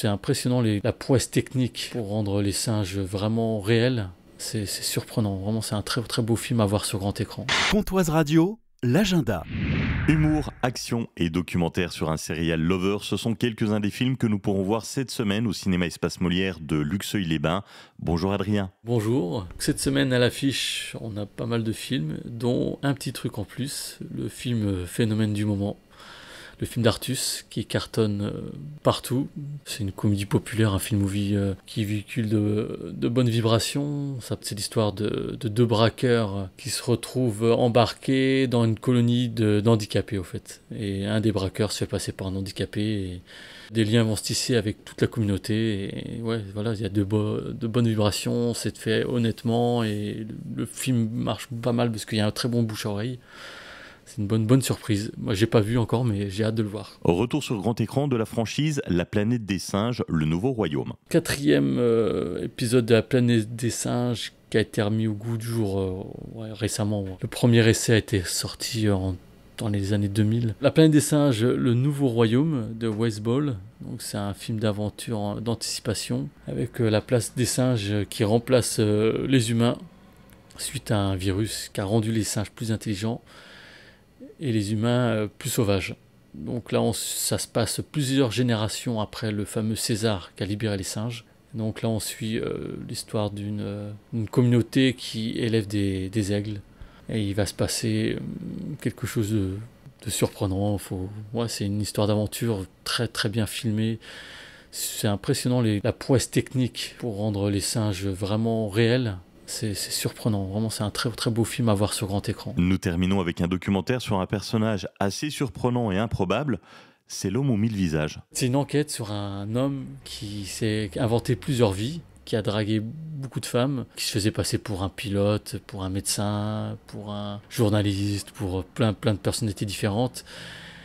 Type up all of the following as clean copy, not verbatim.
C'est impressionnant la prouesse technique pour rendre les singes vraiment réels. C'est surprenant, vraiment c'est un très très beau film à voir sur grand écran. Pontoise Radio, l'agenda. Humour, action et documentaire sur un serial lover, ce sont quelques-uns des films que nous pourrons voir cette semaine au cinéma Espace Molière de Luxeuil-les-Bains. Bonjour Adrien. Bonjour, cette semaine à l'affiche on a pas mal de films, dont un petit truc en plus, le film Phénomène du moment. Le film d'Artus qui cartonne partout. C'est une comédie populaire, un film-movie qui véhicule de bonnes vibrations. C'est l'histoire de deux braqueurs qui se retrouvent embarqués dans une colonie d'handicapés au fait. Et un des braqueurs se fait passer par un handicapé et des liens vont se tisser avec toute la communauté. Et ouais, voilà, il y a de bonnes vibrations, c'est fait honnêtement et le film marche pas mal parce qu'il y a un très bon bouche-à-oreille. C'est une bonne surprise. Moi, j'ai pas vu encore, mais j'ai hâte de le voir. Retour sur grand écran de la franchise La planète des singes, le nouveau royaume. 4e épisode de La planète des singes qui a été remis au goût du jour récemment. Le premier essai a été sorti dans les années 2000. La planète des singes, le nouveau royaume de Wes Ball. Donc, c'est un film d'aventure, d'anticipation, avec la place des singes qui remplace les humains suite à un virus qui a rendu les singes plus intelligents et les humains plus sauvages. Donc là, ça se passe plusieurs générations après le fameux César qui a libéré les singes. Donc là, on suit l'histoire d'une communauté qui élève des aigles. Et il va se passer quelque chose de surprenant. C'est une histoire d'aventure très très bien filmée. C'est impressionnant la prouesse technique pour rendre les singes vraiment réels. C'est surprenant, vraiment c'est un très très beau film à voir sur grand écran. Nous terminons avec un documentaire sur un personnage assez surprenant et improbable, c'est l'homme aux 1000 visages. C'est une enquête sur un homme qui s'est inventé plusieurs vies, qui a dragué beaucoup de femmes, qui se faisait passer pour un pilote, pour un médecin, pour un journaliste, pour plein de personnalités différentes.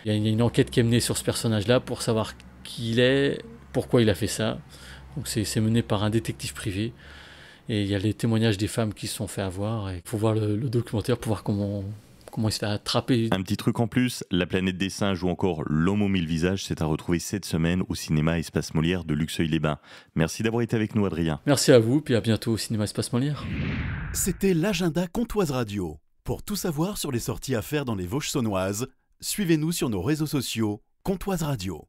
Il y a une enquête qui est menée sur ce personnage-là pour savoir qui il est, pourquoi il a fait ça. Donc c'est mené par un détective privé. Et il y a les témoignages des femmes qui se sont fait avoir. Il faut voir le documentaire pour voir comment il se fait attraper. Un petit truc en plus, La planète des singes ou encore L'homme aux 1000 visages, c'est à retrouver cette semaine au cinéma Espace Molière de Luxeuil-les-Bains. Merci d'avoir été avec nous Adrien. Merci à vous, puis à bientôt au cinéma Espace Molière. C'était l'agenda Pontoise Radio. Pour tout savoir sur les sorties à faire dans les Vosges saunoises, suivez-nous sur nos réseaux sociaux Pontoise Radio.